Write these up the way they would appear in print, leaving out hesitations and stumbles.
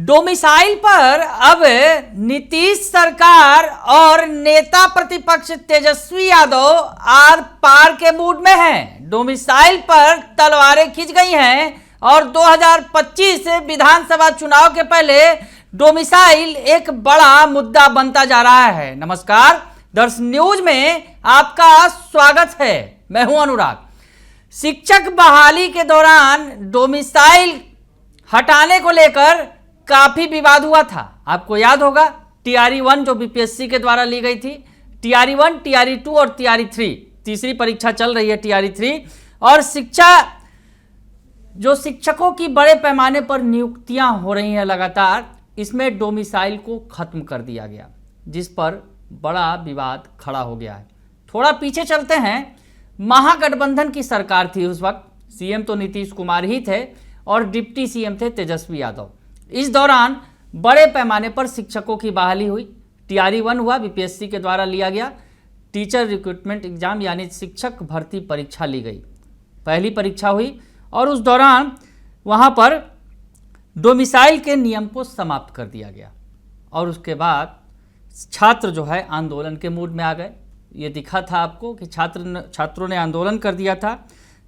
Domicile पर अब नीतीश सरकार और नेता प्रतिपक्ष तेजस्वी यादव आर पार के मूड में हैं। डोमिसाइल पर तलवारें खींच गई हैं और 2025 विधानसभा चुनाव के पहले डोमिसाइल एक बड़ा मुद्दा बनता जा रहा है। नमस्कार, दर्शन न्यूज में आपका स्वागत है। मैं हूं अनुराग। शिक्षक बहाली के दौरान डोमिसाइल हटाने को लेकर काफी विवाद हुआ था। आपको याद होगा टीआरई 1 जो बीपीएससी के द्वारा ली गई थी, टीआरई 1, टीआरई 2 और टीआरई 3, तीसरी परीक्षा चल रही है टीआरई 3। और जो शिक्षकों की बड़े पैमाने पर नियुक्तियां हो रही हैं लगातार, इसमें डोमिसाइल को खत्म कर दिया गया, जिस पर बड़ा विवाद खड़ा हो गया है। थोड़ा पीछे चलते हैं। महागठबंधन की सरकार थी उस वक्त, सीएम तो नीतीश कुमार ही थे और डिप्टी सीएम थे तेजस्वी यादव। इस दौरान बड़े पैमाने पर शिक्षकों की बहाली हुई। टीआरई 1 हुआ, बीपीएससी के द्वारा लिया गया। टीचर रिक्रूटमेंट एग्जाम यानी शिक्षक भर्ती परीक्षा ली गई, पहली परीक्षा हुई और उस दौरान वहां पर डोमिसाइल के नियम को समाप्त कर दिया गया। और उसके बाद छात्र जो है आंदोलन के मूड में आ गए। ये दिखा था आपको कि छात्रों ने आंदोलन कर दिया था।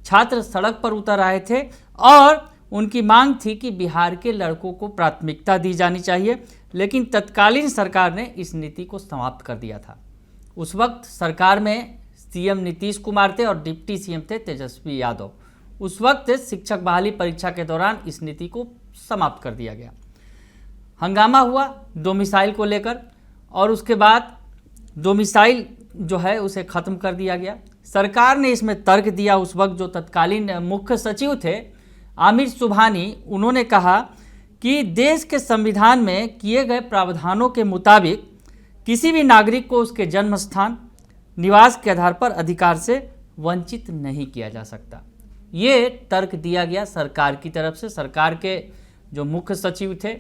छात्र सड़क पर उतर आए थे और उनकी मांग थी कि बिहार के लड़कों को प्राथमिकता दी जानी चाहिए, लेकिन तत्कालीन सरकार ने इस नीति को समाप्त कर दिया था। उस वक्त सरकार में सीएम नीतीश कुमार थे और डिप्टी सीएम थे तेजस्वी यादव। उस वक्त शिक्षक बहाली परीक्षा के दौरान इस नीति को समाप्त कर दिया गया। हंगामा हुआ डोमिसाइल को लेकर और उसके बाद डोमिसाइल जो है उसे ख़त्म कर दिया गया। सरकार ने इसमें तर्क दिया। उस वक्त जो तत्कालीन मुख्य सचिव थे आमिर सुबहानी, उन्होंने कहा कि देश के संविधान में किए गए प्रावधानों के मुताबिक किसी भी नागरिक को उसके जन्म स्थान, निवास के आधार पर अधिकार से वंचित नहीं किया जा सकता। ये तर्क दिया गया सरकार की तरफ से। सरकार के जो मुख्य सचिव थे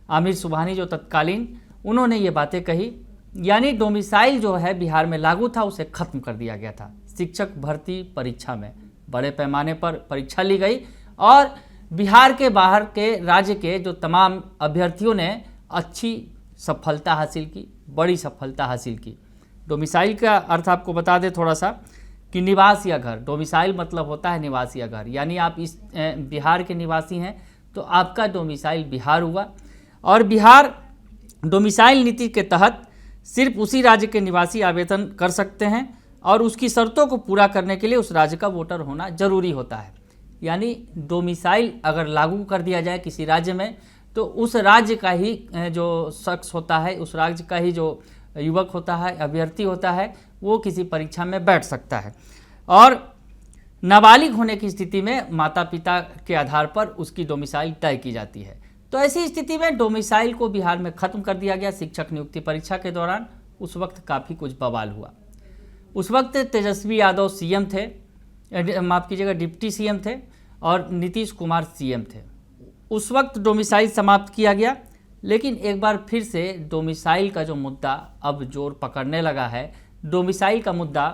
आमिर सुबहानी जो तत्कालीन, उन्होंने ये बातें कही। यानी डोमिसाइल जो है बिहार में लागू था, उसे खत्म कर दिया गया था। शिक्षक भर्ती परीक्षा में बड़े पैमाने पर परीक्षा ली गई और बिहार के बाहर के राज्य के जो तमाम अभ्यर्थियों ने अच्छी सफलता हासिल की, बड़ी सफलता हासिल की। डोमिसाइल का अर्थ आपको बता दें थोड़ा सा कि निवास या घर। डोमिसाइल मतलब होता है निवास या घर, यानी आप इस बिहार के निवासी हैं तो आपका डोमिसाइल बिहार हुआ। और बिहार डोमिसाइल नीति के तहत सिर्फ उसी राज्य के निवासी आवेदन कर सकते हैं और उसकी शर्तों को पूरा करने के लिए उस राज्य का वोटर होना जरूरी होता है। यानी डोमिसाइल अगर लागू कर दिया जाए किसी राज्य में तो उस राज्य का ही जो शख्स होता है, उस राज्य का ही जो युवक होता है, अभ्यर्थी होता है, वो किसी परीक्षा में बैठ सकता है। और नाबालिग होने की स्थिति में माता पिता के आधार पर उसकी डोमिसाइल तय की जाती है। तो ऐसी स्थिति में डोमिसाइल को बिहार में ख़त्म कर दिया गया शिक्षक नियुक्ति परीक्षा के दौरान। उस वक्त काफ़ी कुछ बवाल हुआ। उस वक्त तेजस्वी यादव सीएम थे, माफ़ कीजिएगा डिप्टी सीएम थे और नीतीश कुमार सीएम थे। उस वक्त डोमिसाइल समाप्त किया गया, लेकिन एक बार फिर से डोमिसाइल का जो मुद्दा अब जोर पकड़ने लगा है। डोमिसाइल का मुद्दा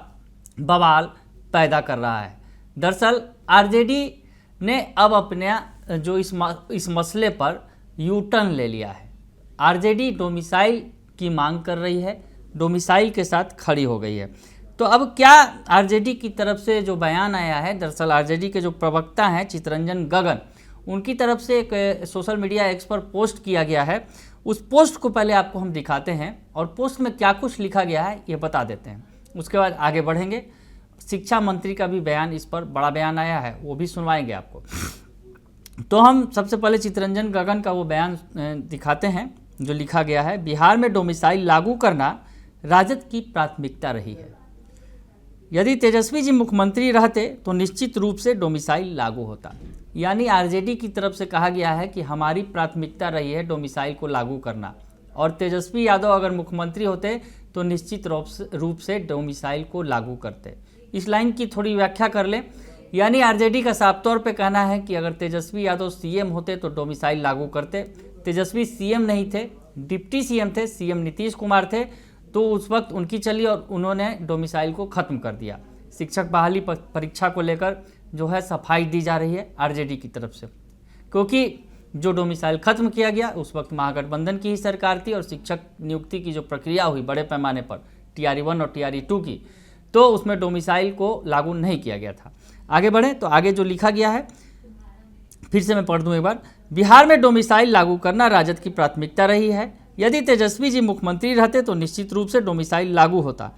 बवाल पैदा कर रहा है। दरअसल आरजेडी ने अब अपने जो इस मसले पर यू टर्न ले लिया है। आरजेडी डोमिसाइल की मांग कर रही है, डोमिसाइल के साथ खड़ी हो गई है। तो अब क्या आरजेडी की तरफ से जो बयान आया है, दरअसल आरजेडी के जो प्रवक्ता हैं चितरंजन गगन, उनकी तरफ से एक सोशल मीडिया एक्स पर पोस्ट किया गया है। उस पोस्ट को पहले आपको हम दिखाते हैं और पोस्ट में क्या कुछ लिखा गया है ये बता देते हैं, उसके बाद आगे बढ़ेंगे। शिक्षा मंत्री का भी बयान, इस पर बड़ा बयान आया है, वो भी सुनवाएंगे आपको। तो हम सबसे पहले चितरंजन गगन का वो बयान दिखाते हैं जो लिखा गया है। बिहार में डोमिसाइल लागू करना राजद की प्राथमिकता रही है। यदि तेजस्वी जी मुख्यमंत्री रहते तो निश्चित रूप से डोमिसाइल लागू होता। यानी आरजेडी की तरफ से कहा गया है कि हमारी प्राथमिकता रही है डोमिसाइल को लागू करना, और तेजस्वी यादव अगर मुख्यमंत्री होते तो निश्चित रूप से डोमिसाइल को लागू करते। इस लाइन की थोड़ी व्याख्या कर लें। यानी आरजेडी का साफ तौर पे कहना है कि अगर तेजस्वी यादव सीएम होते तो डोमिसाइल लागू करते। तेजस्वी सीएम नहीं थे, डिप्टी सीएम थे, सीएम नीतीश कुमार थे, तो उस वक्त उनकी चली और उन्होंने डोमिसाइल को ख़त्म कर दिया। शिक्षक बहाली परीक्षा को लेकर जो है सफाई दी जा रही है आरजेडी की तरफ से, क्योंकि जो डोमिसाइल खत्म किया गया उस वक्त महागठबंधन की ही सरकार थी और शिक्षक नियुक्ति की जो प्रक्रिया हुई बड़े पैमाने पर TRE 1 और TRE 2 की, तो उसमें डोमिसाइल को लागू नहीं किया गया था। आगे बढ़े तो आगे जो लिखा गया है फिर से मैं पढ़ दूं एक बार। बिहार में डोमिसाइल लागू करना राजद की प्राथमिकता रही है। यदि तेजस्वी जी मुख्यमंत्री रहते तो निश्चित रूप से डोमिसाइल लागू होता,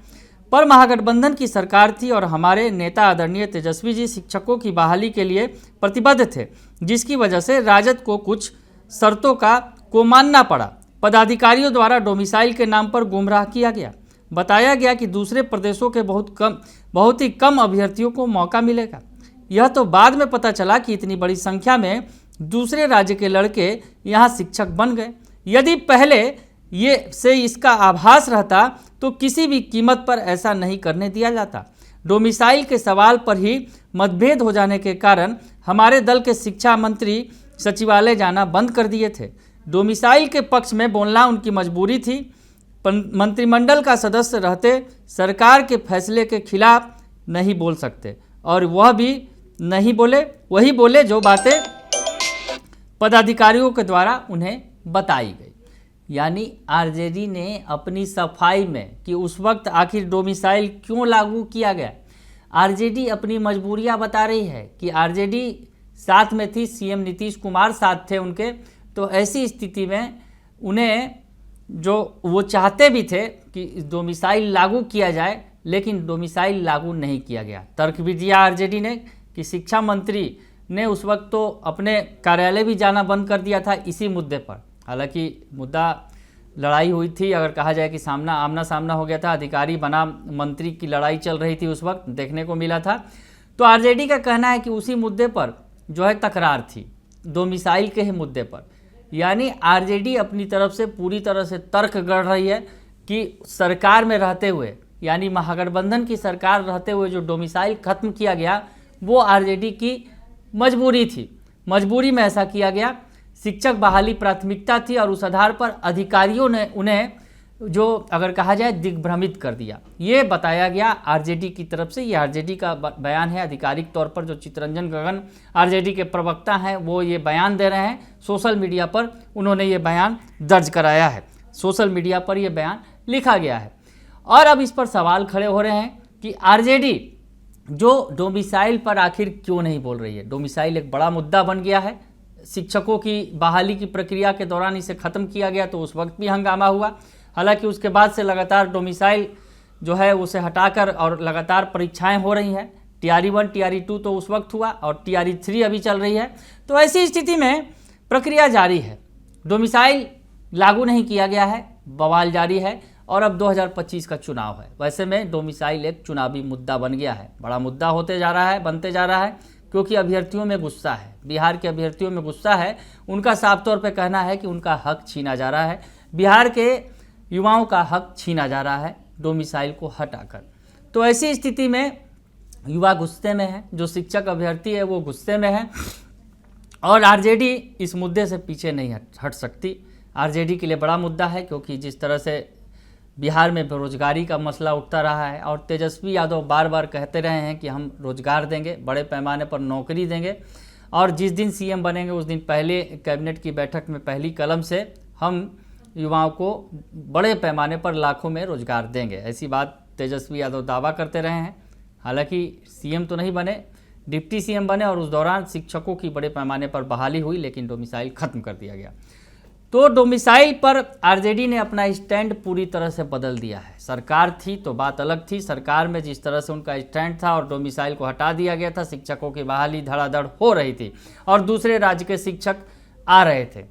पर महागठबंधन की सरकार थी और हमारे नेता आदरणीय तेजस्वी जी शिक्षकों की बहाली के लिए प्रतिबद्ध थे, जिसकी वजह से राजद को कुछ शर्तों को मानना पड़ा। पदाधिकारियों द्वारा डोमिसाइल के नाम पर गुमराह किया गया। बताया गया कि दूसरे प्रदेशों के बहुत ही कम अभ्यर्थियों को मौका मिलेगा। यह तो बाद में पता चला कि इतनी बड़ी संख्या में दूसरे राज्य के लड़के यहाँ शिक्षक बन गए। यदि पहले से इसका आभास रहता तो किसी भी कीमत पर ऐसा नहीं करने दिया जाता। डोमिसाइल के सवाल पर ही मतभेद हो जाने के कारण हमारे दल के शिक्षा मंत्री सचिवालय जाना बंद कर दिए थे। डोमिसाइल के पक्ष में बोलना उनकी मजबूरी थी। मंत्रिमंडल का सदस्य रहते सरकार के फैसले के खिलाफ नहीं बोल सकते, और वह भी नहीं बोले, वही बोले जो बातें पदाधिकारियों के द्वारा उन्हें बताई गई। यानी आरजेडी ने अपनी सफाई में कि उस वक्त आखिर डोमिसाइल क्यों लागू किया गया, आरजेडी अपनी मजबूरियां बता रही है कि आरजेडी साथ में थी, सीएम नीतीश कुमार साथ थे उनके, तो ऐसी स्थिति में उन्हें जो वो चाहते भी थे कि डोमिसाइल लागू किया जाए, लेकिन डोमिसाइल लागू नहीं किया गया। तर्क भी दिया आरजेडी ने कि शिक्षा मंत्री ने उस वक्त तो अपने कार्यालय भी जाना बंद कर दिया था इसी मुद्दे पर। हालांकि मुद्दा लड़ाई हुई थी, अगर कहा जाए कि आमना सामना हो गया था, अधिकारी बनाम मंत्री की लड़ाई चल रही थी उस वक्त, देखने को मिला था। तो आरजेडी का कहना है कि उसी मुद्दे पर जो है तकरार थी, डोमिसाइल के ही मुद्दे पर। यानी आरजेडी अपनी तरफ से पूरी तरह से तर्क गढ़ रही है कि सरकार में रहते हुए, यानी महागठबंधन की सरकार रहते हुए जो डोमिसाइल खत्म किया गया वो आरजेडी की मजबूरी थी। मजबूरी में ऐसा किया गया, शिक्षक बहाली प्राथमिकता थी और उस आधार पर अधिकारियों ने उन्हें जो अगर कहा जाए दिग्भ्रमित कर दिया। ये बताया गया आरजेडी की तरफ से, ये आरजेडी का बयान है आधिकारिक तौर पर। जो चितरंजन गगन आरजेडी के प्रवक्ता हैं वो ये बयान दे रहे हैं, सोशल मीडिया पर उन्होंने ये बयान दर्ज कराया है, सोशल मीडिया पर ये बयान लिखा गया है। और अब इस पर सवाल खड़े हो रहे हैं कि आरजेडी जो डोमिसाइल पर आखिर क्यों नहीं बोल रही है। डोमिसाइल एक बड़ा मुद्दा बन गया है, शिक्षकों की बहाली की प्रक्रिया के दौरान इसे ख़त्म किया गया तो उस वक्त भी हंगामा हुआ। हालांकि उसके बाद से लगातार डोमिसाइल जो है उसे हटाकर और लगातार परीक्षाएं हो रही हैं। TRE 1 TRE 2 तो उस वक्त हुआ और TRE 3 अभी चल रही है। तो ऐसी स्थिति में प्रक्रिया जारी है, डोमिसाइल लागू नहीं किया गया है, बवाल जारी है और अब 2025 का चुनाव है। वैसे में डोमिसाइल एक चुनावी मुद्दा बन गया है, बड़ा मुद्दा होते जा रहा है, बनते जा रहा है, क्योंकि अभ्यर्थियों में गुस्सा है, बिहार के अभ्यर्थियों में गुस्सा है। उनका साफ तौर पे कहना है कि उनका हक छीना जा रहा है, बिहार के युवाओं का हक छीना जा रहा है डोमिसाइल को हटाकर। तो ऐसी स्थिति में युवा गुस्से में है, जो शिक्षक अभ्यर्थी है वो गुस्से में है और आरजेडी इस मुद्दे से पीछे नहीं हट सकती। आरजेडी के लिए बड़ा मुद्दा है, क्योंकि जिस तरह से बिहार में बेरोजगारी का मसला उठता रहा है और तेजस्वी यादव बार बार कहते रहे हैं कि हम रोजगार देंगे, बड़े पैमाने पर नौकरी देंगे, और जिस दिन सीएम बनेंगे उस दिन पहले कैबिनेट की बैठक में पहली कलम से हम युवाओं को बड़े पैमाने पर लाखों में रोजगार देंगे, ऐसी बात तेजस्वी यादव दावा करते रहे हैं। हालांकि सीएम तो नहीं बने, डिप्टी सीएम बने और उस दौरान शिक्षकों की बड़े पैमाने पर बहाली हुई, लेकिन डोमिसाइल खत्म कर दिया गया। तो डोमिसाइल पर आरजेडी ने अपना स्टैंड पूरी तरह से बदल दिया है। सरकार थी तो बात अलग थी, सरकार में जिस तरह से उनका स्टैंड था और डोमिसाइल को हटा दिया गया था, शिक्षकों की बहाली धड़ाधड़ हो रही थी और दूसरे राज्य के शिक्षक आ रहे थे।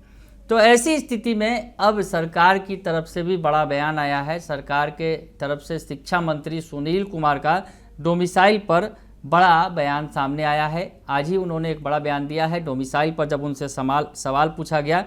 तो ऐसी स्थिति में अब सरकार की तरफ से भी बड़ा बयान आया है। सरकार के तरफ से शिक्षा मंत्री सुनील कुमार का डोमिसाइल पर बड़ा बयान सामने आया है। आज ही उन्होंने एक बड़ा बयान दिया है डोमिसाइल पर। जब उनसे सवाल पूछा गया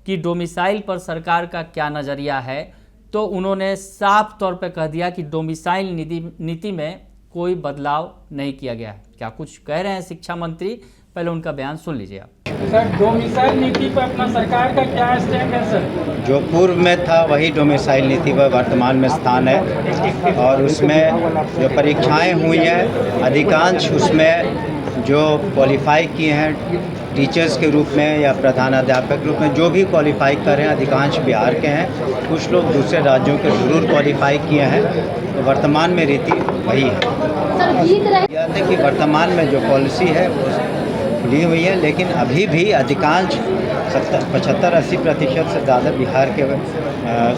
कि डोमिसाइल पर सरकार का क्या नज़रिया है, तो उन्होंने साफ तौर पर कह दिया कि डोमिसाइल नीति में कोई बदलाव नहीं किया गया है। क्या कुछ कह रहे हैं शिक्षा मंत्री, पहले उनका बयान सुन लीजिए आप। सर, डोमिसाइल नीति पर अपना सरकार का क्या स्टैंड है सर? जो पूर्व में था वही डोमिसाइल नीति पर वर्तमान में स्थान है और उसमें जो परीक्षाएं हुई हैं अधिकांश उसमें जो क्वालिफाई किए हैं टीचर्स के रूप में या प्रधानाध्यापक के रूप में जो भी क्वालिफाई कर रहे हैं अधिकांश बिहार के हैं, कुछ लोग दूसरे राज्यों के जरूर क्वालिफाई किए हैं। तो वर्तमान में रीति वही है। यह है कि वर्तमान में जो पॉलिसी है वो ली हुई है, लेकिन अभी भी अधिकांश 75-80% से ज़्यादा बिहार के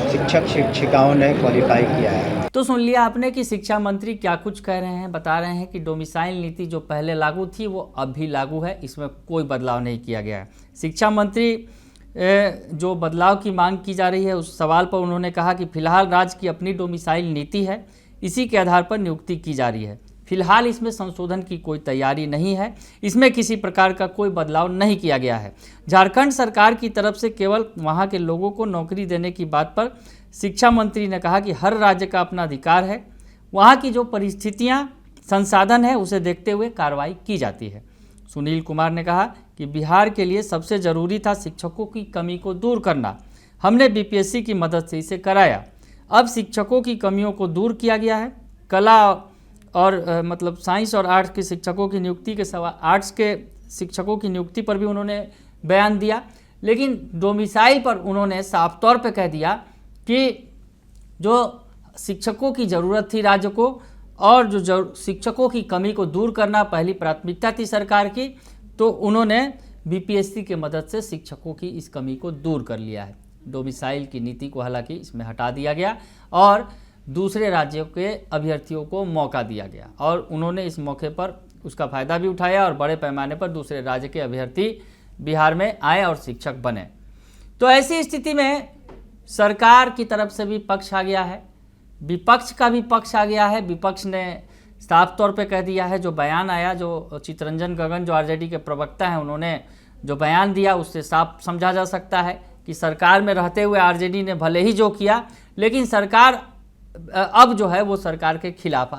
शिक्षक शिक्षिकाओं ने क्वालिफाई किया है। तो सुन लिया आपने कि शिक्षा मंत्री क्या कुछ कह रहे हैं। बता रहे हैं कि डोमिसाइल नीति जो पहले लागू थी वो अब भी लागू है, इसमें कोई बदलाव नहीं किया गया है। शिक्षा मंत्री जो बदलाव की मांग की जा रही है उस सवाल पर उन्होंने कहा कि फिलहाल राज्य की अपनी डोमिसाइल नीति है, इसी के आधार पर नियुक्ति की जा रही है। फिलहाल इसमें संशोधन की कोई तैयारी नहीं है, इसमें किसी प्रकार का कोई बदलाव नहीं किया गया है। झारखंड सरकार की तरफ से केवल वहां के लोगों को नौकरी देने की बात पर शिक्षा मंत्री ने कहा कि हर राज्य का अपना अधिकार है, वहां की जो परिस्थितियां संसाधन है उसे देखते हुए कार्रवाई की जाती है। सुनील कुमार ने कहा कि बिहार के लिए सबसे ज़रूरी था शिक्षकों की कमी को दूर करना। हमने बीपीएससी की मदद से इसे कराया। अब शिक्षकों की कमियों को दूर किया गया है। कला और मतलब साइंस और आर्ट्स के शिक्षकों की नियुक्ति के आर्ट्स के शिक्षकों की नियुक्ति पर भी उन्होंने बयान दिया, लेकिन डोमिसाइल पर उन्होंने साफ तौर पे कह दिया कि जो शिक्षकों की ज़रूरत थी राज्य को और जो शिक्षकों की कमी को दूर करना पहली प्राथमिकता थी सरकार की, तो उन्होंने बीपीएससी के मदद से शिक्षकों की इस कमी को दूर कर लिया है। डोमिसाइल की नीति को हालांकि इसमें हटा दिया गया और दूसरे राज्यों के अभ्यर्थियों को मौका दिया गया और उन्होंने इस मौके पर उसका फ़ायदा भी उठाया और बड़े पैमाने पर दूसरे राज्य के अभ्यर्थी बिहार में आए और शिक्षक बने। तो ऐसी स्थिति में सरकार की तरफ से भी पक्ष आ गया है, विपक्ष का भी पक्ष आ गया है। विपक्ष ने साफ तौर पे कह दिया है, जो बयान आया, जो चितरंजन गगन जो आरजेडी के प्रवक्ता हैं उन्होंने जो बयान दिया उससे साफ समझा जा सकता है कि सरकार में रहते हुए आरजेडी ने भले ही जो किया, लेकिन सरकार अब जो है वो सरकार के खिलाफ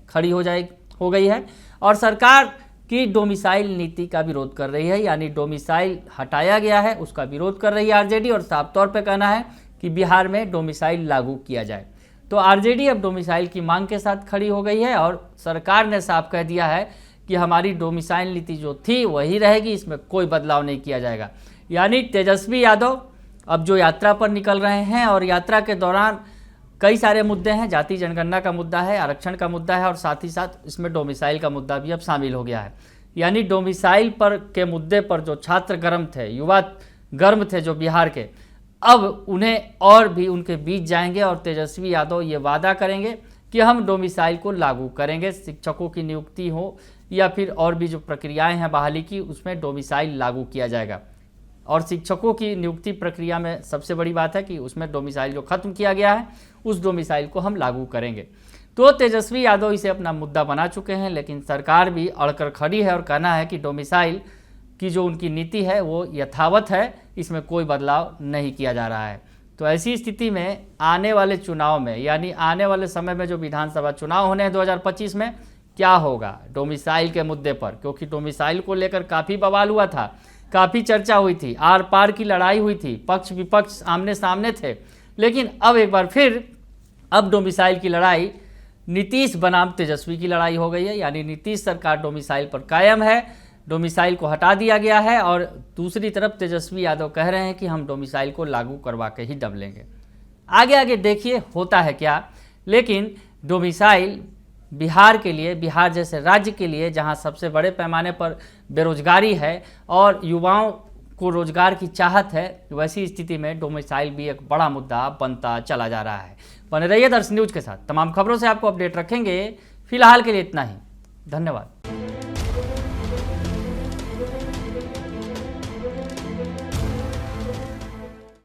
खड़ी हो गई है और सरकार की डोमिसाइल नीति का विरोध कर रही है, यानी डोमिसाइल हटाया गया है उसका विरोध कर रही है आरजेडी और साफ तौर पे कहना है कि बिहार में डोमिसाइल लागू किया जाए। तो आरजेडी अब डोमिसाइल की मांग के साथ खड़ी हो गई है और सरकार ने साफ कह दिया है कि हमारी डोमिसाइल नीति जो थी वही रहेगी, इसमें कोई बदलाव नहीं किया जाएगा। यानी तेजस्वी यादव अब जो यात्रा पर निकल रहे हैं और यात्रा के दौरान कई सारे मुद्दे हैं, जाति जनगणना का मुद्दा है, आरक्षण का मुद्दा है और साथ ही साथ इसमें डोमिसाइल का मुद्दा भी अब शामिल हो गया है। यानी डोमिसाइल पर के मुद्दे पर जो छात्र गर्म थे, युवा गर्म थे जो बिहार के, अब उन्हें और भी उनके बीच जाएंगे और तेजस्वी यादव ये वादा करेंगे कि हम डोमिसाइल को लागू करेंगे। शिक्षकों की नियुक्ति हो या फिर और भी जो प्रक्रियाएं हैं बहाली की, उसमें डोमिसाइल लागू किया जाएगा। और शिक्षकों की नियुक्ति प्रक्रिया में सबसे बड़ी बात है कि उसमें डोमिसाइल जो खत्म किया गया है उस डोमिसाइल को हम लागू करेंगे। तो तेजस्वी यादव इसे अपना मुद्दा बना चुके हैं, लेकिन सरकार भी अड़कर खड़ी है और कहना है कि डोमिसाइल की जो उनकी नीति है वो यथावत है, इसमें कोई बदलाव नहीं किया जा रहा है। तो ऐसी स्थिति में आने वाले चुनाव में, यानी आने वाले समय में जो विधानसभा चुनाव होने हैं 2025 में, क्या होगा डोमिसाइल के मुद्दे पर, क्योंकि डोमिसाइल को लेकर काफ़ी बवाल हुआ था, काफ़ी चर्चा हुई थी, आर पार की लड़ाई हुई थी, पक्ष विपक्ष आमने सामने थे। लेकिन अब एक बार फिर अब डोमिसाइल की लड़ाई नीतीश बनाम तेजस्वी की लड़ाई हो गई है। यानी नीतीश सरकार डोमिसाइल पर कायम है, डोमिसाइल को हटा दिया गया है और दूसरी तरफ तेजस्वी यादव कह रहे हैं कि हम डोमिसाइल को लागू करवा के ही दम लेंगे। आगे आगे देखिए होता है क्या। लेकिन डोमिसाइल बिहार के लिए, बिहार जैसे राज्य के लिए जहां सबसे बड़े पैमाने पर बेरोजगारी है और युवाओं को रोजगार की चाहत है, वैसी स्थिति में डोमिसाइल भी एक बड़ा मुद्दा बनता चला जा रहा है। बने रहिए दर्शन न्यूज के साथ, तमाम खबरों से आपको अपडेट रखेंगे। फिलहाल के लिए इतना ही, धन्यवाद।